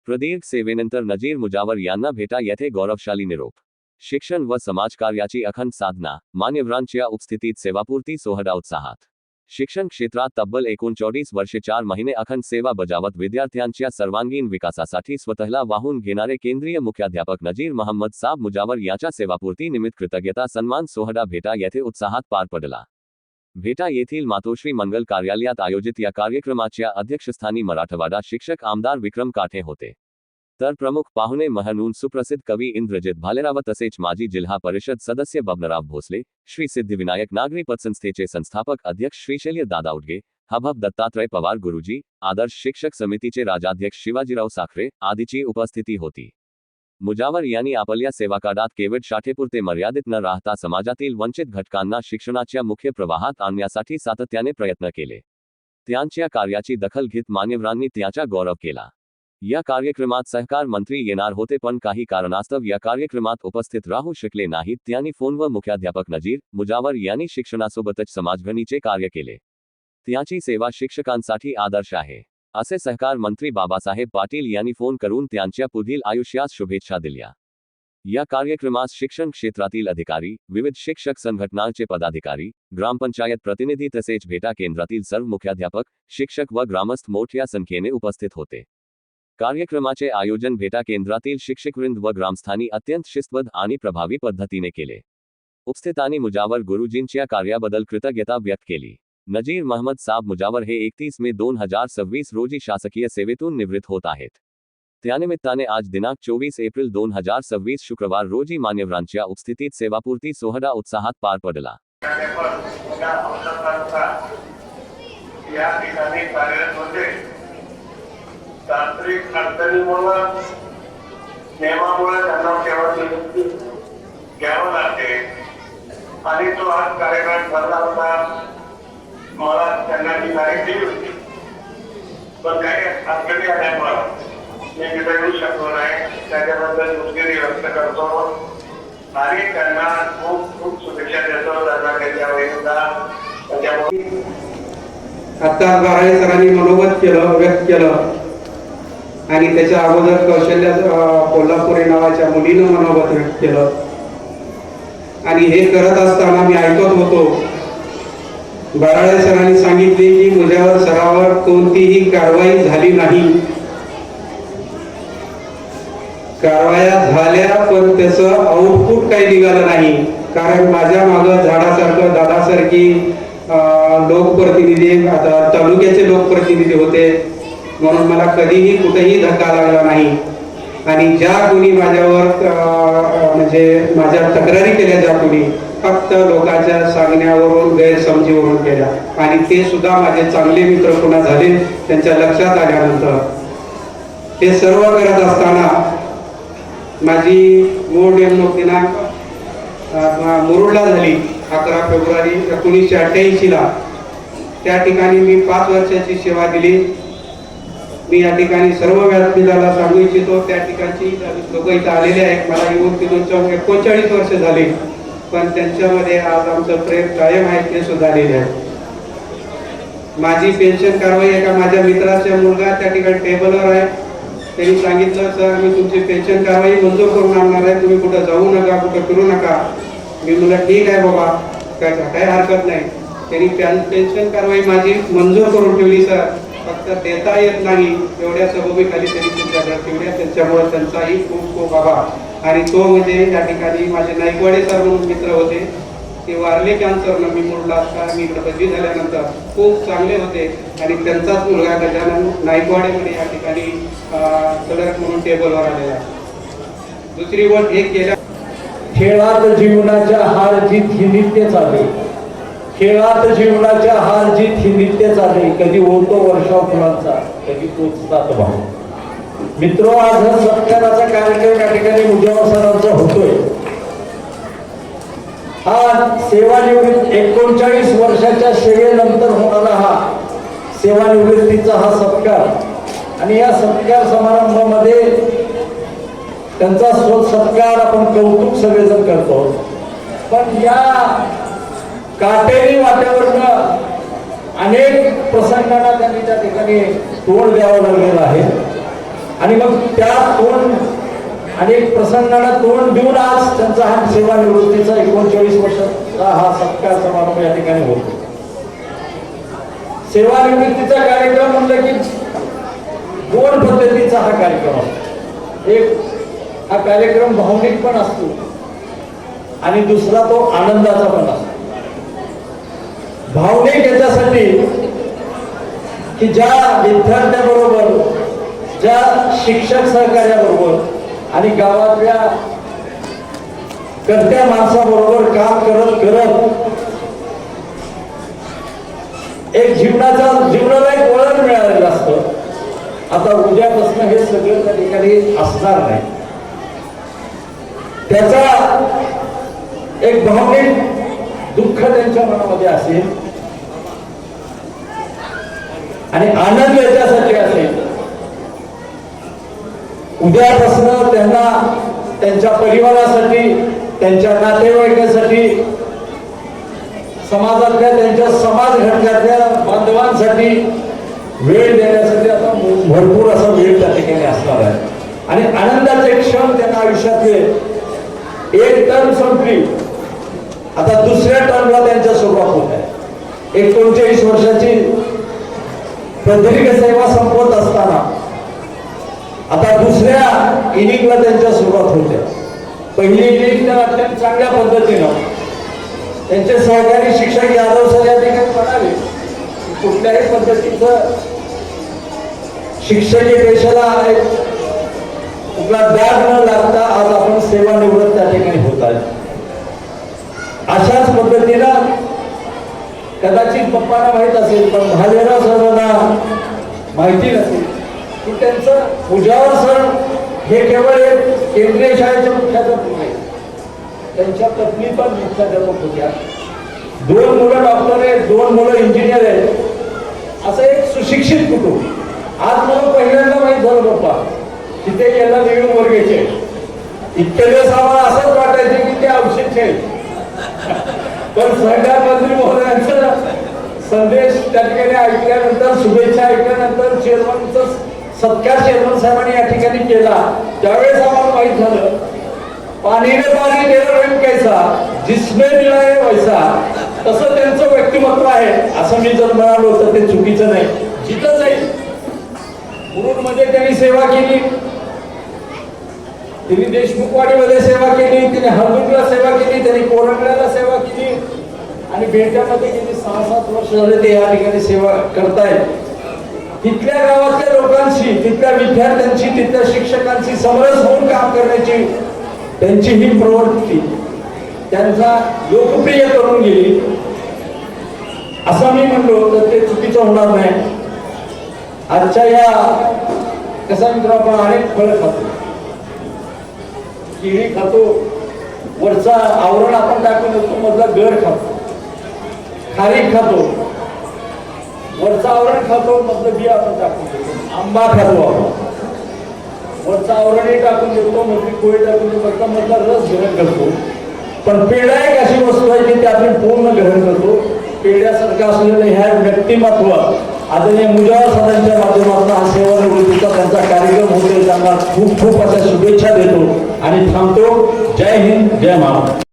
प्रदीर्घ सेवेनंतर नजीर मुजावर यांना भेटा येथे गौरवशाली निरोप. शिक्षण व समाजकार्याची अखंड साधना, मान्यवरांच्या उपस्थितीत सेवापूर्ती सोहळा उत्साहात. शिक्षण क्षेत्रात तब्बल 39 वर्षे 4 महिने अखंड सेवा बजावत विद्यार्थ्यांच्या सर्वांगीण विकासासाठी स्वतःला वाहून घेणारे केंद्रीय मुख्याध्यापक नजीर मोहम्मद साब मुजावर यांच्या सेवापूर्ती निमित्त कृतज्ञता सन्मान सोहळा भेटा येथे उत्साहात पार पडला. भेटा येथील मातोश्री मंगल कार्यालयात आयोजित या कार्यक्रमाच्या अध्यक्षस्थानी मराठवाडा शिक्षक आमदार विक्रम काठे होते. तर प्रमुख पाहुणे म्हणून सुप्रसिद्ध कवी इंद्रजित भालेराव तसेच माजी जिल्हा परिषद सदस्य बबनराव भोसले, श्री सिद्धिविनायक नागरी पतसंस्थेचे संस्थापक अध्यक्ष श्री शैल्यदादा उडगे, हबहब दत्तात्रय पवार गुरुजी, आदर्श शिक्षक समितीचे राजाध्यक्ष शिवाजीराव साखरे आदीची उपस्थिती होती. मुजावर यांनी आपल्या सेवाकाळात केवळ शाखेपुरते मर्यादित न राहता समाजातील वंचित घटकांना शिक्षणाच्या मुख्य प्रवाहात आणण्यासाठी सातत्याने प्रयत्न केले. त्यांच्या कार्याची दखल घेत मान्यवरांनी त्यांचा गौरव केला. या कार्यक्रमात सहकार मंत्री येणार होते पण काही कारणास्तव या कार्यक्रमात उपस्थित राहू शकले नाहीत. त्यांनी फोनवर मुख्याध्यापक नजीर मुजावर यांनी शिक्षणासोबतच समाजघडीचे कार्य केले. त्यांची सेवा शिक्षकांसाठी आदर्श आहे, असे सहकार मंत्री बाबासाहेब पाटील यांनी फोन करून त्यांच्या पुढील आयुष्यास शुभेच्छा दिल्या. या कार्यक्रमास शिक्षण क्षेत्रातील अधिकारी, विविध शिक्षक संघटनांचे पदाधिकारी, ग्रामपंचायत प्रतिनिधी तसेच भेटा केंद्रातील सर्व मुख्याध्यापक, शिक्षक व ग्रामस्थ मोठ्या संख्येने उपस्थित होते. कार्यक्रमाचे आयोजन भेटा केंद्रातील शिक्षकवृंद व ग्रामस्थांनी अत्यंत शिस्तबद्ध आणि प्रभावी पद्धतीने केले. उपस्थितांनी मुजावर गुरुजींच्या कार्याबद्दल कृतज्ञता व्यक्त केली. नजीर मोहम्मद साब मुजावर हे 31 मे 2026 रोजी शासकीय सेवेतून निवृत्त होत आहेत. त्यानिमित्ताने आज दिनांक 24 एप्रिल 2026 शुक्रवार रोजी मान्यवरांच्या उपस्थितीत सेवापूर्ती सोहळा उत्साहात पार पडला. तांत्रिक अडचणीमुळे नियमामुळे त्यांना सेवा घ्यावं लागते आणि तो आज कार्यक्रम ठरला होता. मला त्यांना ती तारीख दिली होती पण काही अडचणी आल्यामुळे मी तिथे येऊ शकलो नाही. त्याच्याबद्दल मुश्किली व्यक्त करतो आणि त्यांना खूप खूप शुभेच्छा देतो. त्यांना त्यांच्या वैद्यता त्याच्यामुळे आता बाराळे सरांनी मनोगत व्यक्त केलं आणि त्याच्या अगोदर कौशल्य कोल्हापुरे नावाच्या मुलीनं मनोगत व्यक्त केलं आणि हे करत असताना मी ऐकत होतो. बाराळे सरांनी सांगितले की मुजावर सरावर कोणतीही कारवाई झाली नाही. कारवाया झाल्या पण त्याचं आउटपुट काही निघालं नाही. कारण माझ्या मागं झाडासारखं दादासारखी लोकप्रतिनिधी आता तालुक्याचे लोकप्रतिनिधी होते म्हणून मला कधीही कुठेही धक्का लागला नाही. आणि ज्या कोणी माझ्यावर म्हणजे माझ्या तक्रारी केल्या ज्या कोणी फक्त लोकांच्या सांगण्यावरून गैरसमजीवरून केल्या आणि ते सुद्धा माझे चांगले मित्र पुन्हा झाले त्यांच्या लक्षात आल्यानंतर. हे सर्व करत असताना माझी मूळ नेमणूक दिनांक मुरुडला झाली 11 फेब्रुवारी 1988ला. त्या ठिकाणी मी 5 वर्षाची सेवा दिली. मी या ठिकाणी सर्व व्यासपीठाला सांगू इच्छितो. त्या ठिकाणची लोक इथं आलेले आहेत. मला येऊन तिथून 39 वर्ष झाली पण त्यांच्यामध्ये आज आमचं प्रेम कायम आहे ते सुद्धा आलेले आहे. माझी पेन्शन कारवाई एका माझ्या मित्राचा मुलगा त्या ठिकाणी टेबलवर आहे. त्यांनी सांगितलं सर मी तुमची पेन्शन कारवाई मंजूर करून आणणार आहे, तुम्ही कुठं जाऊ नका, कुठं फिरू नका. मी म्हणलं ठीक आहे बाबा, काय हरकत नाही. त्यांनी पेन्शन कारवाई माझी मंजूर करून ठेवली सर, फक्त देता येत नाही एवढ्या सबबीखाली त्यांनी तुमच्याकडे ठेवल्या. त्यांच्यामुळे त्यांचाही खूप खूप आभार. आणि तो म्हणजे या ठिकाणी माझे नाईकवाडे सर म्हणून मित्र होते, ते वारले कॅन्सरनं. मी मुलगा असता मी इकडे बदली झाल्यानंतर खूप चांगले होते आणि त्यांचाच मुलगा गजानन नाईकवाडे म्हणजे या ठिकाणी क्लर्क म्हणून टेबलवर आलेला आहे. दुसरी गोष्ट हे केल्या खेळात जीवनाच्या हार जीत ही नित्य चाले. खेळात जीवनाच्या हार जीत ही नित्य चाले. कधी ओढतो वर्षाव फुलांचा, कधी तोचतात भाऊ. मित्र आज हा सत्काराचा कार्यक्रम या ठिकाणी मुजावर सरांचा होतोय. हा सेवानिवृत्ती 39 वर्षाच्या सेवेनंतर होणारा हा सेवानिवृत्तीचा हा सत्कार आणि या सत्कार समारंभामध्ये त्यांचा सत्कार आपण कौतुक सगळेजण करतो. पण या काटेरी वाट्यावरनं अनेक प्रसंगांना त्यांनी त्या ठिकाणी तोंड द्यावं लागलेलं आहे. आणि मग त्या तोंड आणि एक प्रसंगाला तोंड देऊन आज त्यांचा हा सेवानिवृत्तीचा 39 वर्षाचा हा सत्कार समारंभ या ठिकाणी होतो. सेवानिवृत्तीचा कार्यक्रम म्हणलं की 2 पद्धतीचा हा कार्यक्रम असतो. एक हा कार्यक्रम भावनिक पण असतो आणि दुसरा तो आनंदाचा पण असतो. भावनिक याच्यासाठी की ज्या विद्यार्थ्याबरोबर, ज्या शिक्षक सहकार्याबरोबर आणि गावातल्या कर्त्या माणसाबरोबर काम करत करत एक जीवनाला एक वळण मिळालेलं असतं. आता उद्यापासून हे सगळं त्या ठिकाणी असणार नाही. त्याचा एक भावनिक दुःख त्यांच्या मनामध्ये असेल आणि आनंद याच्यासाठी असेल. उद्यापासून त्यांना त्यांच्या परिवारासाठी, त्यांच्या नातेवाईकांसाठी, समाजातल्या त्यांच्या समाज घटकातल्या बांधवांसाठी वेळ देण्यासाठी आता भरपूर असा वेळ त्या ठिकाणी असणार आहे. आणि आनंदाचे क्षण त्यांना आयुष्यातले एक टर्म संपली, आता दुसऱ्या टर्मला त्यांच्या सुरुवात होत आहे. 39 वर्षाची प्रदीर्घ सेवा संपवत असताना आता दुसऱ्या इनिंगला त्यांच्या सुरुवात होते. पहिली इनिंग तर अत्यंत चांगल्या पद्धतीनं त्यांचे सहकारी शिक्षक यादव सर या ठिकाणी म्हणाले कुठल्याही पद्धतीचं शिक्षकी पेशाला कुठला दाग न लागता आज आपण सेवानिवृत्त त्या ठिकाणी होत आहे. अशाच पद्धतीनं कदाचित पप्पांना माहित असेल पण भालेराव सर्वांना माहिती नसेल की त्यांचं मुजावर सर हे केवळ एक केंद्रीय शाळेचे मुख्याध्यापक नाही, त्यांच्या पत्नी पण मुख्याध्यापक होत्या. 2 मुलं डॉक्टर आहेत, 2 मुलं इंजिनियर आहेत. असं एक सुशिक्षित कुटुंब. आज मला पहिल्यांदा माहित झालं पप्पा तिथे याला निवडून वर्गायचे. इतके दिवस आम्हाला असंच वाटायचे की ते औषध आहेत. पण सहकार मंत्री महोदयांचा संदेश त्या ठिकाणी ऐकल्यानंतर, शुभेच्छा ऐकल्यानंतर, चेअरमनचा सत्कार चेअरमन साहेबांनी या ठिकाणी केला त्यावेळेस आम्हाला माहित झालं पाणी ने पाणी देना रंग कैसा जिसने दिला है वैसा. तसं त्यांचं व्यक्तिमत्व आहे असं मी जर म्हणालो तर ते चुकीचं नाही. जिथं जाईल मुरुडमध्ये त्यांनी सेवा केली, त्यांनी देशमुखवाडीमध्ये सेवा केली, त्यांनी हळदुर्गला सेवा केली, त्यांनी कोरंगळ्याला सेवा केली आणि बेळगावमध्ये गेली 6-7 वर्ष झाले ते या ठिकाणी सेवा करतायत. तिथल्या गावातल्या लोकांशी, तिथल्या विद्यार्थ्यांशी, तिथल्या शिक्षकांशी समरस होऊन काम करण्याची त्यांची ही प्रवृत्ती त्यांचा लोकप्रिय करून गेली असं मी म्हणलो तर ते चुकीचं होणार नाही. आजच्या या कसा मित्र आपण अनेक फळ खातो, केळी खातो, वरचा आवरण आपण टाकून येतो, मधला गर खातो, खारीक खातो, वरचा आवरण खातो, मधलं बी आपण टाकून देतो, आंबा खातो आपण, वरचा आवरणही टाकून देतो, मधली कोळी टाकून देतो, मधला रस ग्रहण करतो. पण पेढा एक अशी वस्तू आहे की ते आपण पूर्ण ग्रहण करतो. पेढ्यासारखं असलेलं ह्या व्यक्तिमत्व आदरणीय मुजावर सरांच्या माध्यमातून हा सेवानिवृत्तीचा त्यांचा कार्यक्रम होतो. त्यांना खूप खूप अशा शुभेच्छा देतो आणि थांबतो. जय हिंद, जय महाराष्ट्र.